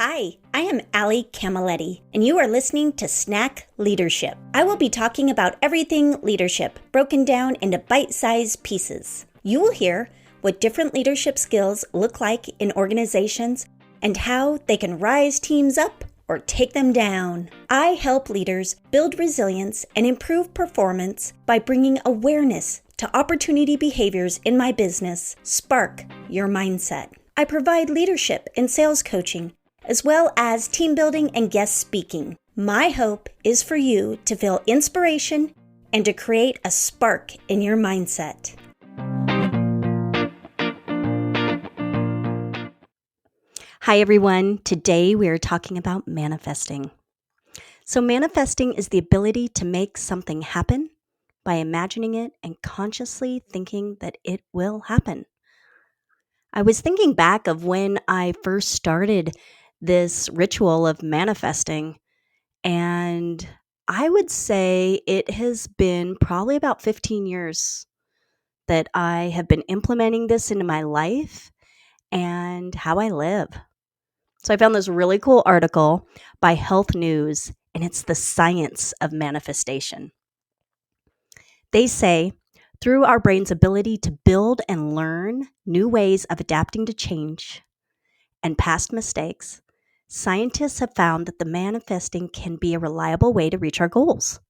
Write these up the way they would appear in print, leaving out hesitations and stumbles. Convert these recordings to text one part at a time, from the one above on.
Hi, I am Allie Camilletti, and you are listening to Snack Leadership. I will be talking about everything leadership, broken down into bite-sized pieces. You will hear what different leadership skills look like in organizations and how they can rise teams up or take them down. I help leaders build resilience and improve performance by bringing awareness to opportunity behaviors in my business. Spark your mindset. I provide leadership and sales coaching, as well as team building and guest speaking. My hope is for you to feel inspiration and to create a spark in your mindset. Hi everyone, today we are talking about manifesting. So manifesting is the ability to make something happen by imagining it and consciously thinking that it will happen. I was thinking back of when I first started this ritual of manifesting, and I would say it has been probably about 15 years that I have been implementing this into my life and how I live. So I found this really cool article by Health News, and it's the science of manifestation. They say, through our brain's ability to build and learn new ways of adapting to change and past mistakes, scientists have found that the manifesting can be a reliable way to reach our goals.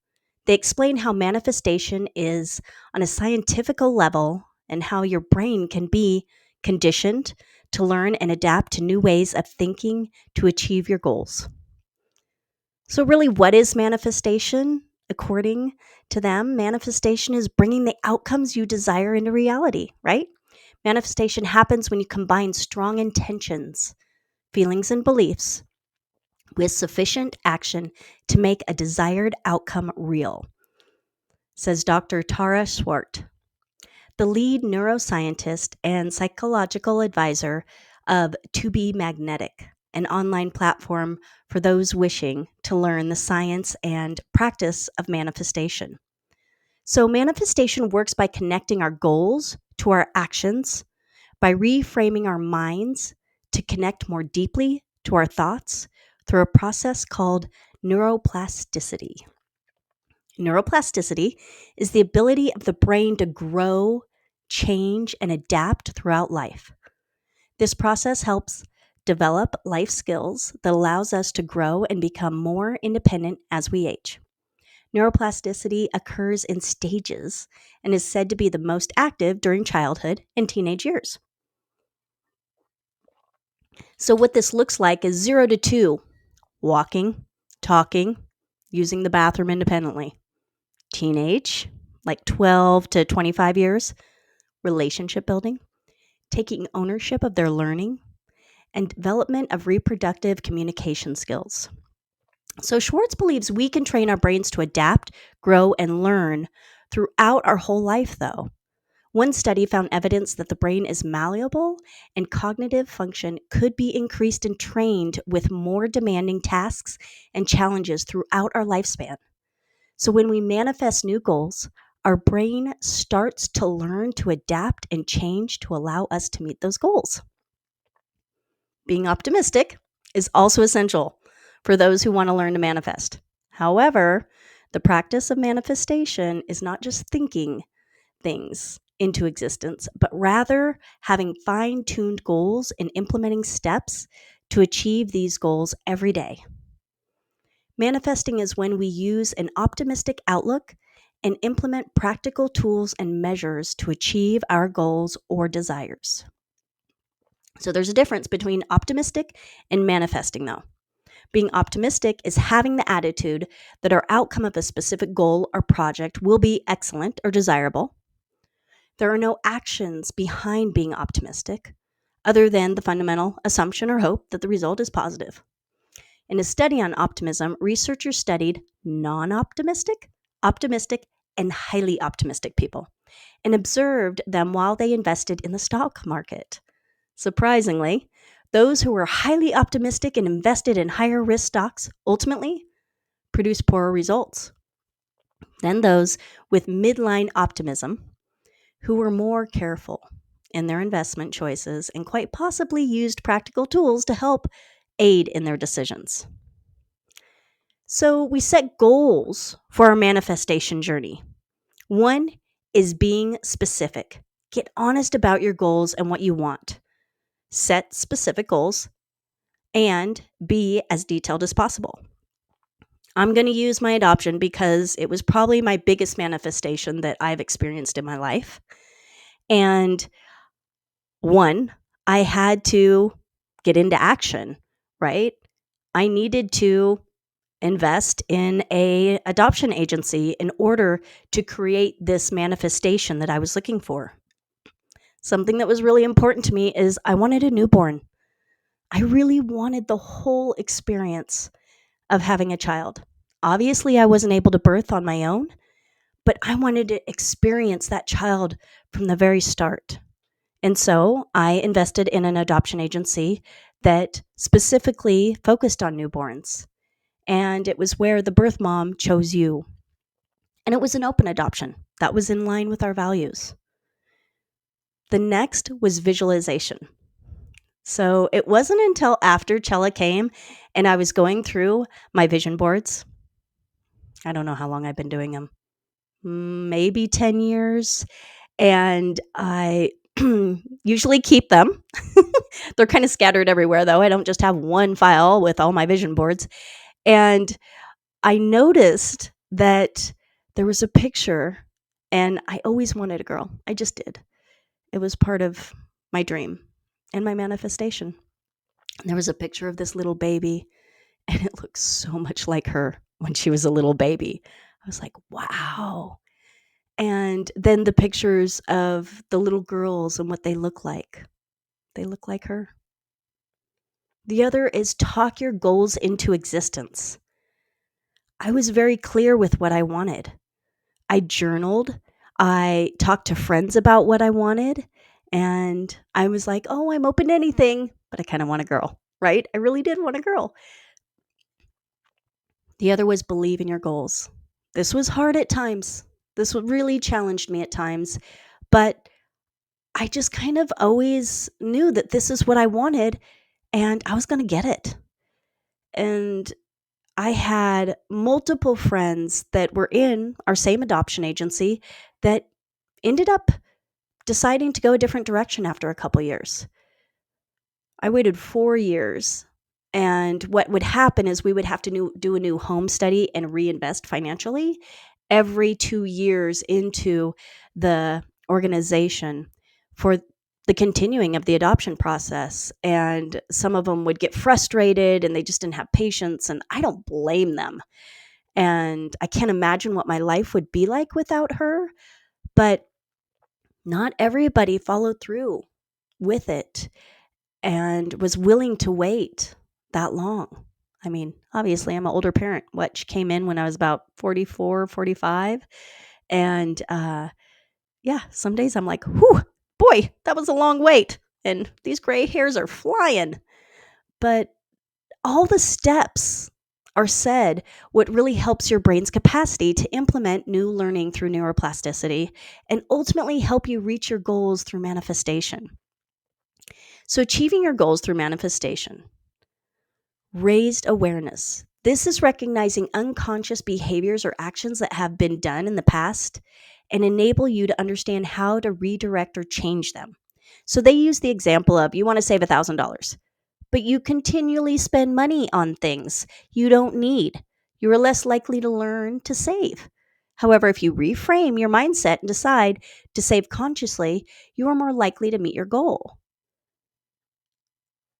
They explain how manifestation is on a scientific level and how your brain can be conditioned to learn and adapt to new ways of thinking to achieve your goals. So really, what is manifestation? According to them, manifestation is bringing the outcomes you desire into reality, right? Manifestation happens when you combine strong intentions, feelings, and beliefs with sufficient action to make a desired outcome real, says Dr. Tara Swart, the lead neuroscientist and psychological advisor of To Be Magnetic, an online platform for those wishing to learn the science and practice of manifestation. So manifestation works by connecting our goals to our actions, by reframing our minds to connect more deeply to our thoughts through a process called neuroplasticity. Neuroplasticity is the ability of the brain to grow, change, and adapt throughout life. This process helps develop life skills that allows us to grow and become more independent as we age. Neuroplasticity occurs in stages and is said to be the most active during childhood and teenage years. So what this looks like is 0 to 2, walking, talking, using the bathroom independently. Teenage, like 12 to 25 years, relationship building, taking ownership of their learning, and development of reproductive communication skills. So Schwartz believes we can train our brains to adapt, grow, and learn throughout our whole life, though. One study found evidence that the brain is malleable and cognitive function could be increased and trained with more demanding tasks and challenges throughout our lifespan. So when we manifest new goals, our brain starts to learn to adapt and change to allow us to meet those goals. Being optimistic is also essential for those who want to learn to manifest. However, the practice of manifestation is not just thinking things into existence, but rather having fine-tuned goals and implementing steps to achieve these goals every day. Manifesting is when we use an optimistic outlook and implement practical tools and measures to achieve our goals or desires. So there's a difference between optimistic and manifesting, though. Being optimistic is having the attitude that our outcome of a specific goal or project will be excellent or desirable. There are no actions behind being optimistic, other than the fundamental assumption or hope that the result is positive. In a study on optimism, researchers studied non-optimistic, optimistic, and highly optimistic people and observed them while they invested in the stock market. Surprisingly, those who were highly optimistic and invested in higher risk stocks ultimately produced poorer results than those with midline optimism, who were more careful in their investment choices and quite possibly used practical tools to help aid in their decisions. So we set goals for our manifestation journey. One is being specific. Get honest about your goals and what you want. Set specific goals and be as detailed as possible. I'm going to use my adoption because it was probably my biggest manifestation that I've experienced in my life. And one, I had to get into action, right? I needed to invest in a adoption agency in order to create this manifestation that I was looking for. Something that was really important to me is I wanted a newborn. I really wanted the whole experience of having a child. Obviously, I wasn't able to birth on my own, but I wanted to experience that child from the very start. And so I invested in an adoption agency that specifically focused on newborns. And it was where the birth mom chose you. And it was an open adoption that was in line with our values. The next was visualization. So it wasn't until after Chella came and I was going through my vision boards. I don't know how long I've been doing them, maybe 10 years. And I usually keep them. They're kind of scattered everywhere, though. I don't just have one file with all my vision boards. And I noticed that there was a picture, and I always wanted a girl. I just did. It was part of my dream and my manifestation. And there was a picture of this little baby, and it looked so much like her when she was a little baby. I was like, wow. And then the pictures of the little girls and what they look like. They look like her. The other is talk your goals into existence. I was very clear with what I wanted. I journaled. I talked to friends about what I wanted. And I was like, oh, I'm open to anything, but I kind of want a girl, right? I really did want a girl. The other was believe in your goals. This was hard at times. This really challenged me at times, but I just kind of always knew that this is what I wanted and I was going to get it. And I had multiple friends that were in our same adoption agency that ended up deciding to go a different direction after a couple years. I waited 4 years. And what would happen is we would have to do a new home study and reinvest financially every 2 years into the organization for the continuing of the adoption process. And some of them would get frustrated and they just didn't have patience. And I don't blame them. And I can't imagine what my life would be like without her. But not everybody followed through with it and was willing to wait that long. I mean, obviously, I'm an older parent. She came in when I was about 44, 45. And yeah, some days I'm like, whew, boy, that was a long wait. And these gray hairs are flying. But all the steps are said what really helps your brain's capacity to implement new learning through neuroplasticity and ultimately help you reach your goals through manifestation. So achieving your goals through manifestation. Raised awareness. This is recognizing unconscious behaviors or actions that have been done in the past and enable you to understand how to redirect or change them. So they use the example of you want to save $1,000, but you continually spend money on things you don't need. You are less likely to learn to save. However, if you reframe your mindset and decide to save consciously, you are more likely to meet your goal.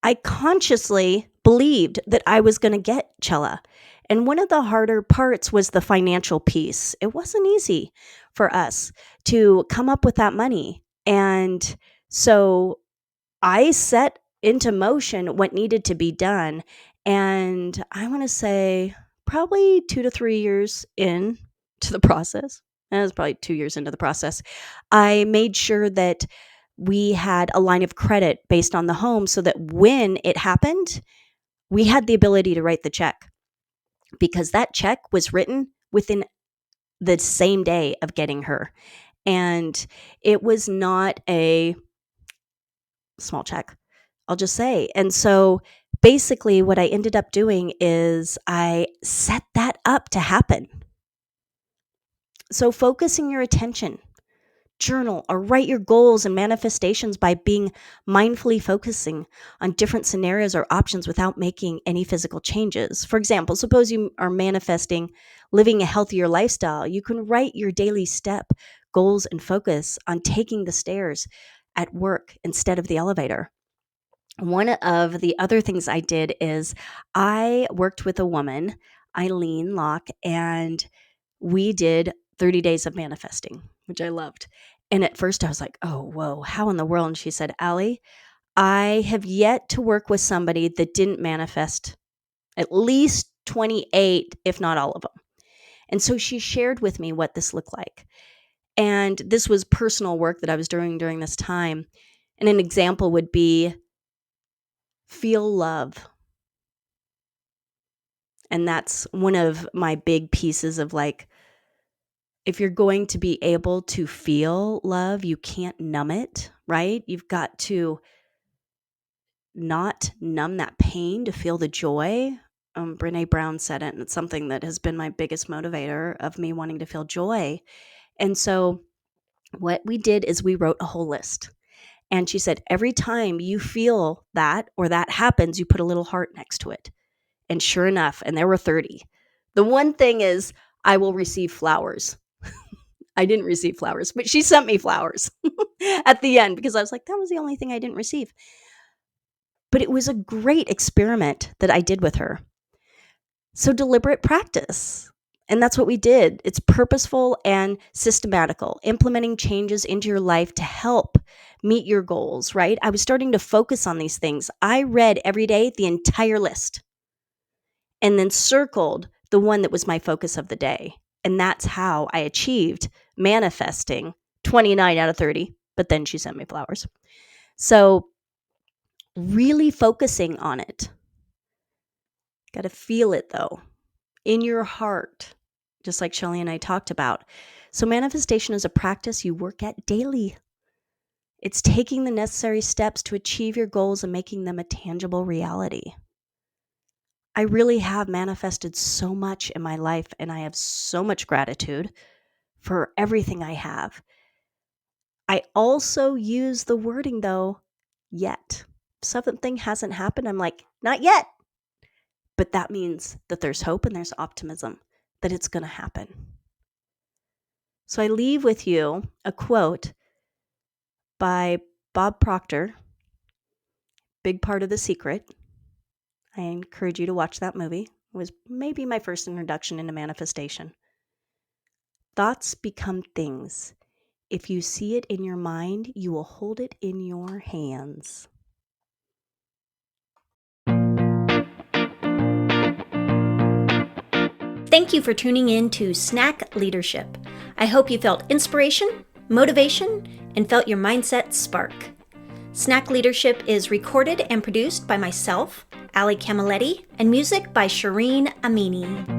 I consciously believed that I was going to get Chella. And one of the harder parts was the financial piece. It wasn't easy for us to come up with that money. And so I set into motion what needed to be done. And I want to say probably 2 to 3 years into the process. It was probably 2 years into the process. I made sure that we had a line of credit based on the home so that when it happened, we had the ability to write the check because that check was written within the same day of getting her. And it was not a small check, I'll just say. And so basically what I ended up doing is I set that up to happen. So focusing your attention, journal or write your goals and manifestations by being mindfully focusing on different scenarios or options without making any physical changes. For example, suppose you are manifesting living a healthier lifestyle. You can write your daily step, goals, and focus on taking the stairs at work instead of the elevator. One of the other things I did is I worked with a woman, Eileen Locke, and we did 30 days of manifesting, which I loved. And at first I was like, oh, whoa, how in the world? And she said, Allie, I have yet to work with somebody that didn't manifest at least 28, if not all of them. And so she shared with me what this looked like. And this was personal work that I was doing during this time. And an example would be feel love. And that's one of my big pieces of like, if you're going to be able to feel love, you can't numb it, right? You've got to not numb that pain to feel the joy. Brene Brown said it, and it's something that has been my biggest motivator of me wanting to feel joy. And so what we did is we wrote a whole list. And she said, every time you feel that or that happens, you put a little heart next to it. And sure enough, and there were 30. The one thing is I will receive flowers. I didn't receive flowers, but she sent me flowers at the end because I was like, that was the only thing I didn't receive. But it was a great experiment that I did with her. So deliberate practice. And that's what we did. It's purposeful and systematical, implementing changes into your life to help meet your goals, right? I was starting to focus on these things. I read every day the entire list and then circled the one that was my focus of the day. And that's how I achieved manifesting 29 out of 30. But then she sent me flowers. So really focusing on it. Got to feel it though, in your heart, just like Shelly and I talked about. So manifestation is a practice you work at daily. It's taking the necessary steps to achieve your goals and making them a tangible reality. I really have manifested so much in my life, and I have so much gratitude for everything I have. I also use the wording though, yet. If something hasn't happened, I'm like, not yet. But that means that there's hope and there's optimism that it's going to happen. So I leave with you a quote by Bob Proctor, big part of The Secret. I encourage you to watch that movie. It was maybe my first introduction into manifestation. Thoughts become things. If you see it in your mind, you will hold it in your hands. Thank you for tuning in to Snack Leadership. I hope you felt inspiration, motivation, and felt your mindset spark. Snack Leadership is recorded and produced by myself, Ali Camilletti, and music by Shireen Amini.